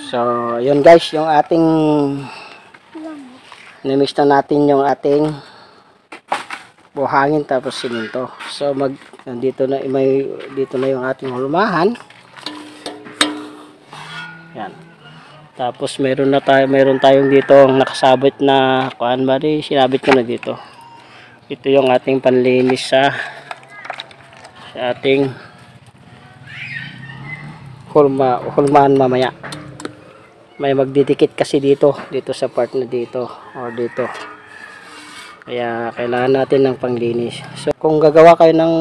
So, yun guys, yung ating namiss na natin yung ating buhangin tapos siminto. So, dito na yung ating hulmahan. Yan. Tapos meron tayong dito nakasabit na kuan ba rin, sinabit ko na dito. Ito yung ating panlinis sa ating hulmahan mamaya. May magdidikit kasi dito sa part na dito or dito. Kaya kailangan natin ng panglinis. So kung gagawa kayo ng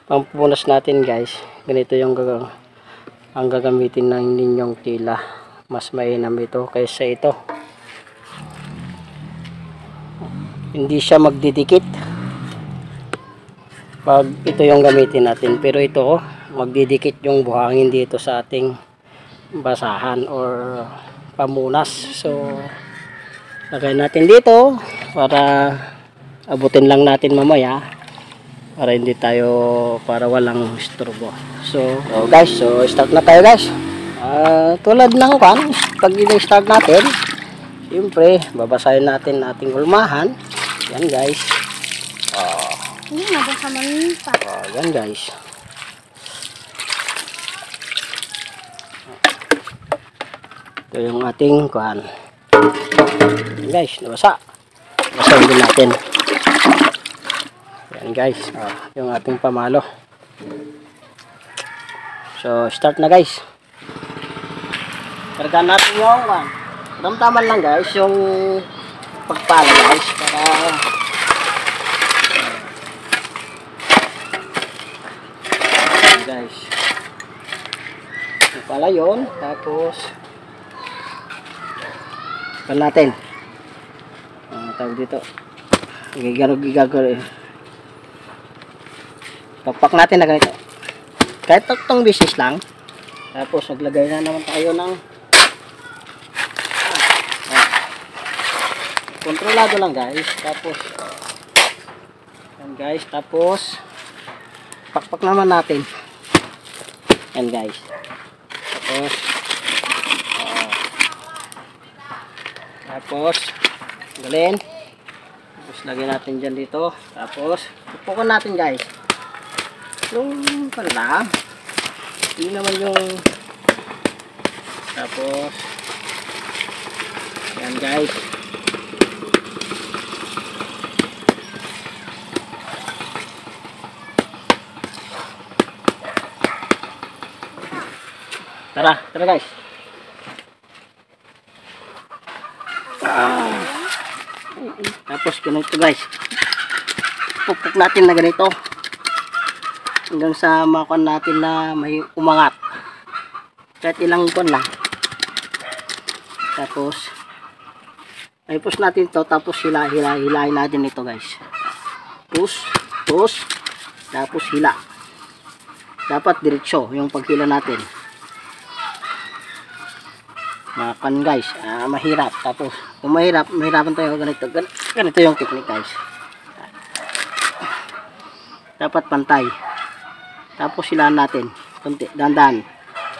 pampunas natin guys, ganito yung ang gagamitin ng ninyong tila. Mas mainam ito kaysa ito. Hindi siya magdidikit pag ito yung gamitin natin. Pero ito magdidikit yung buhangin dito sa ating basahan or pamunas. So lagay natin dito para abutin lang natin mamaya para walang istorbo. So guys, start na tayo guys. Tulad ng pag i-start natin, siyempre babasahin natin ating hulmahan. Yan guys. Nabasa man pa. Yan guys. Ito yung ating kuhan. Guys, nabasa. Basahin din natin. Yan guys. Yung ating pamalo. So, start na guys. Kargaan natin yung ramdaman lang guys. Yung pagpala guys. Para guys. Pala yun. Tapos natin tawag dito igagaro pakpak natin na ganito kahit itong bisis lang. Tapos maglagay na naman tayo ng kontrolado lang guys. Tapos yan guys, tapos pakpak naman natin yan guys. Tapos galin. Tapos lagyan natin dyan dito. Tapos pupukan natin guys. Yung pala hindi naman yung tapos yan guys. Tara guys. Tapos ganito guys, pupuk natin na ganito hanggang sa makuha natin na may umangat kahit ilang buwan lang. Tapos ay push natin to. Tapos hilahin natin ito guys. Push tapos hila. Dapat diretso yung paghila natin. Makan guys, mahirap. Tapos kung mahirapan tayo ganito yung technique guys. Dapat pantay. Tapos hilaan natin konti, dandan.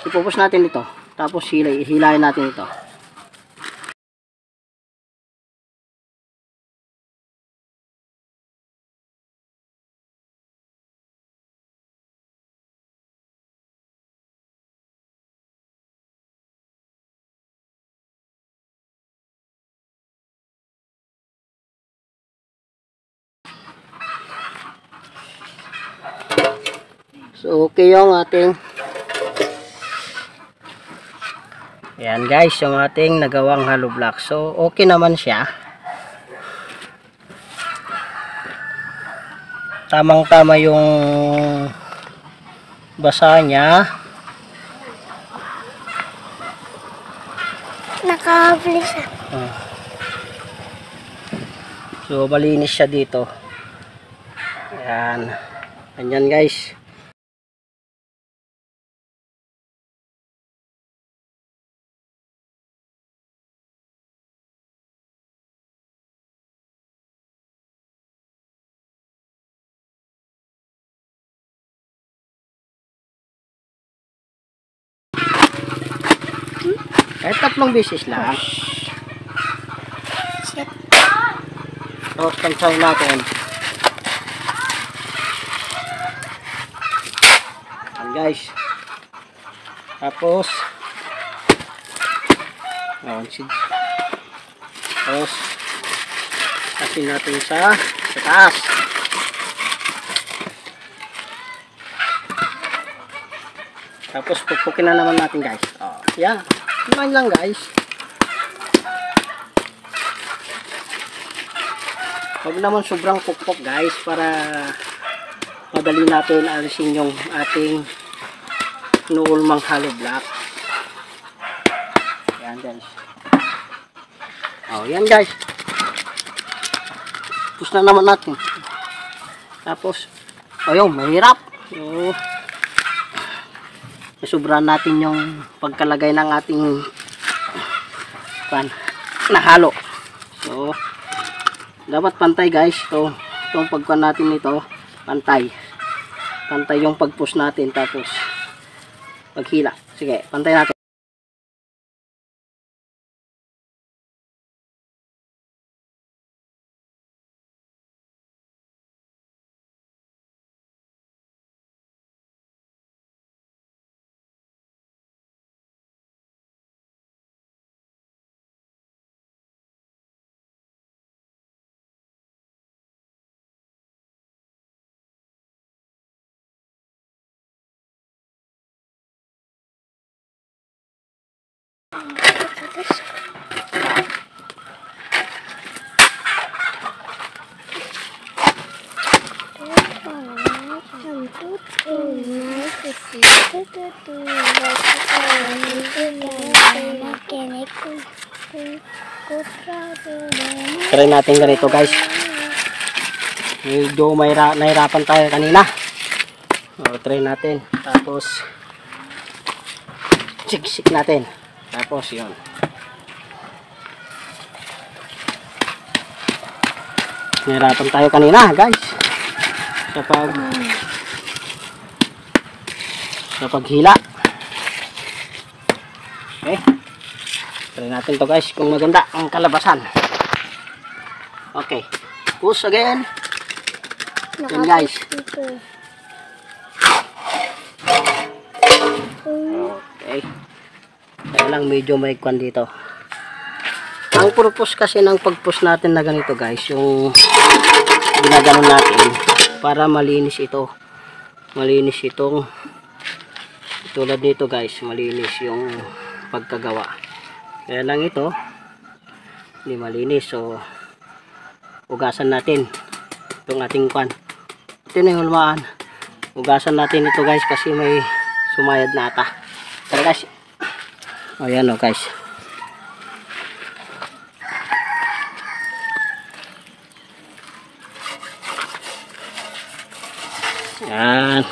Ipupus natin ito. Tapos hilahin natin ito. So okay yung ating yan guys, yung ating nagawang hollow block. So okay naman siya. Tamang tama yung basa niya. Nakahapli siya. So malinis siya dito. Ayan. Ganyan guys. Kahit 3 beses lang. Shit. Tapos tansyahin natin. Yan guys. Tapos tapos asin natin sa taas. Tapos pupukin na naman natin guys. Yan. Yan lang guys. Huwag naman sobrang pukpok guys para madali natin alisin yung ating inuulmang hollow block. Yan guys. Yan guys. Tapos na naman natin. Tapos, ayun, mahirap. Sobrahan natin yung pagkalagay ng ating nahalo. So, dapat pantay guys. So, itong pagkuhan natin ito, pantay. Pantay yung pagpush natin. Tapos, paghila. Sige, pantay natin. Try natin ganito guys. Medyo nahirapan tayo kanina. Try natin. Tapos siksik natin. Tapos yun. Nahirapan tayo kanina guys. Sa paghila. Okay. Try natin to guys kung maganda ang kalabasan. Okay. Push again. Yan guys. Okay. Kaya lang medyo may kwan dito. Ang purpose kasi ng pag-push natin na ganito guys, yung ginaganon natin para malinis ito. Malinis itong tulad nito guys, malinis yung pagkagawa. Kaya lang ito hindi malinis, so ugasan natin itong ating kwan. Ito na yung hulmaan. Ugasan natin ito guys kasi may sumayad na ata. Tara guys. Ayan o guys. Yan.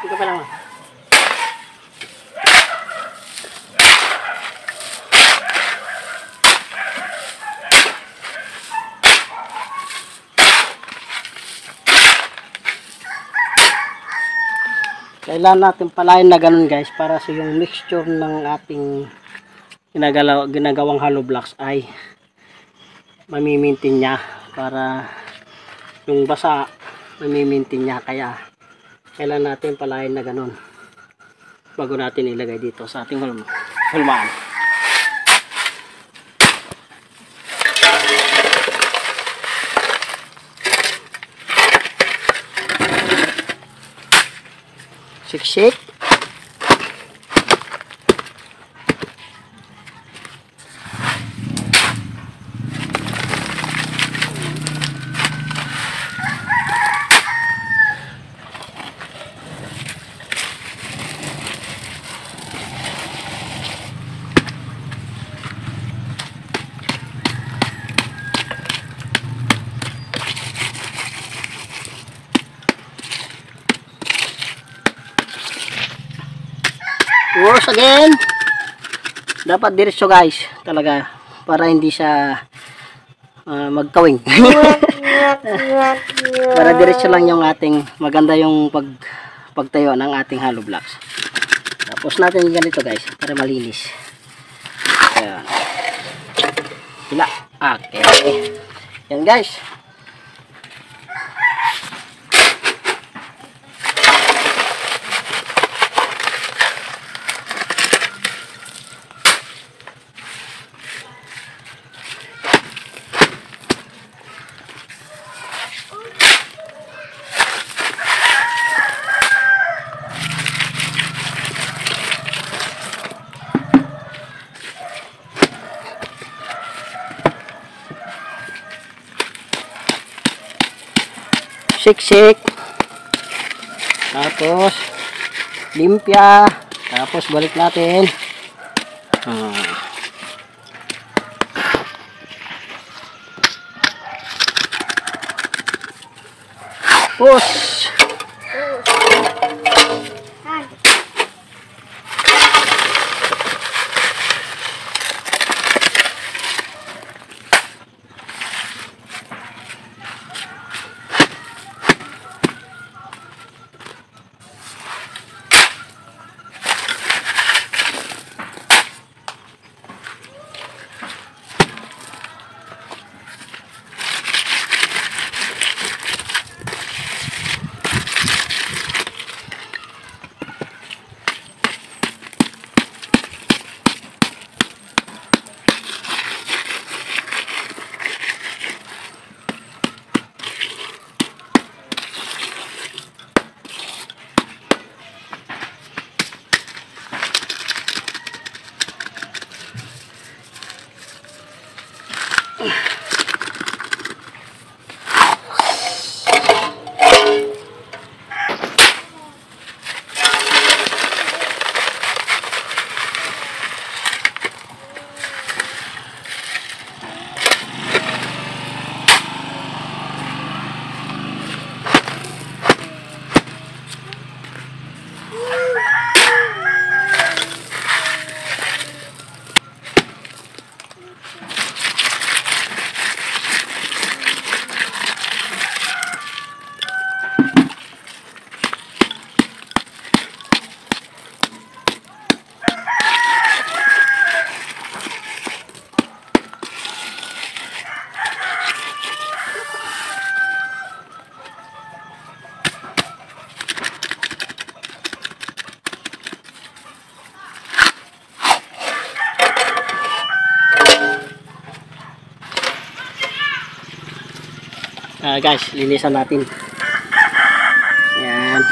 Ito pa lang. Kailangan natin palayan na ganun guys para sa yung mixture ng ating ginagawang hollow blocks ay mamimintin niya, para yung basa mamimintin niya. Kaya kailangan natin palayan na ganun bago natin ilagay dito sa ating hulmaan. Siksik. Once again. Dapat diretso guys. Talaga. Para hindi siya magkawing. Para diretso lang yung ating maganda yung pagtayo ng ating hollow blocks. Tapos natin yung ganito guys. Para malinis. Ayan. Hila. Okay. Yan guys. Siksik, tapos limpya, tapos balik natin. Push. Guys, linisan natin. Ayan.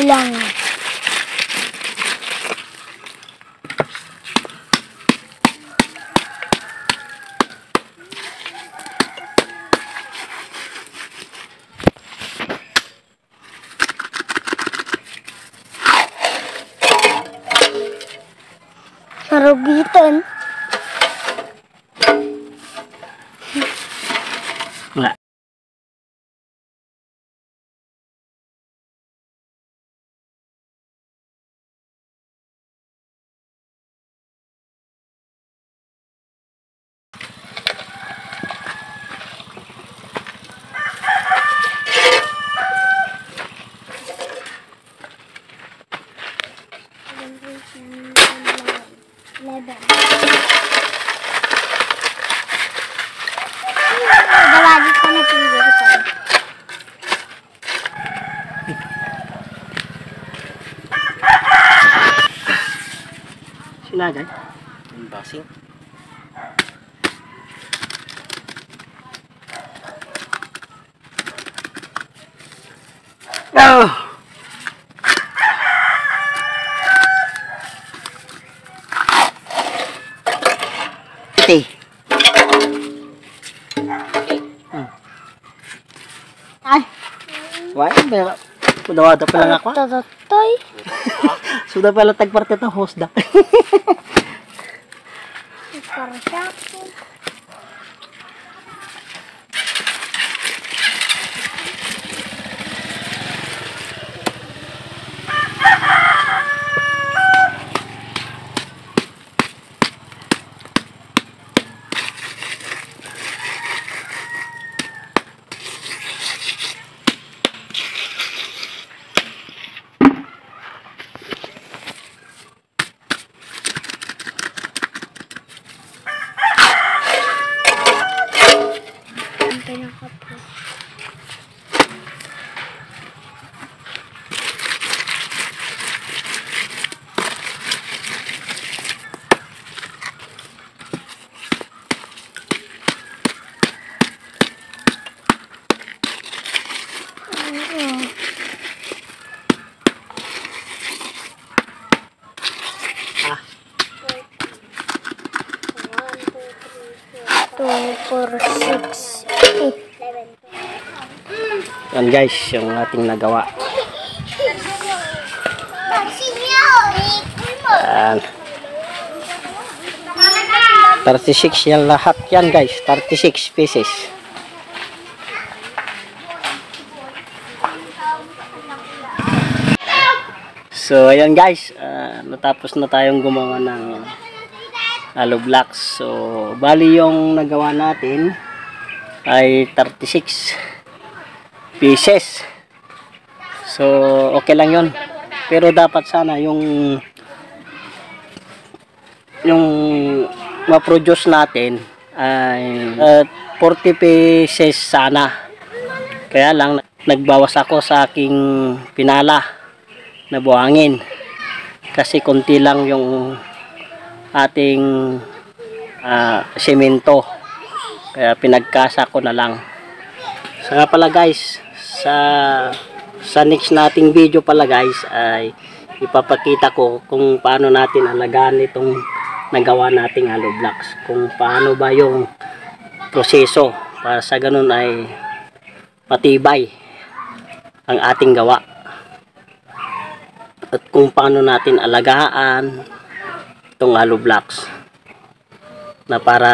Bilang. Sarubitan. Wala. Bawali ka na pinigil ko. Sinagay. Basing. Oh! Iti. Ay. Why? Sudah pa lang ako. Tatatoy. Sudah pala tagparte ng hosda. Para siya. Two, four, six, eight. Yan guys, yung ating nagawa. Yan. 36 yan lahat yan guys. 36 pieces. So ayan guys, natapos na tayong gumawa ng hollow blocks. So bali yung nagawa natin ay 36 pieces. So okay lang yun. Pero dapat sana yung ma-produce natin ay 40 pieces sana. Kaya lang nagbawas ako sa aking pinala na buhangin kasi konti lang yung ating semento, kaya pinagkasa ko na lang. So nga pala guys, sa next nating video pala guys ay ipapakita ko kung paano natin alagaan itong nagawa nating hollow blocks, kung paano ba yung proseso para sa ganun ay matibay ang ating gawa, at kung paano natin alagaan itong hollow blocks na para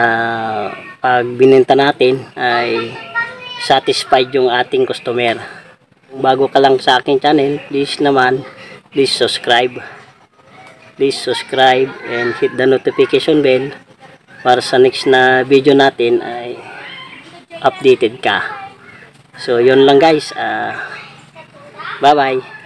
pag binenta natin ay satisfied yung ating customer. Kung bago ka lang sa aking channel, please subscribe and hit the notification bell para sa next na video natin ay updated ka. So yun lang guys, bye bye.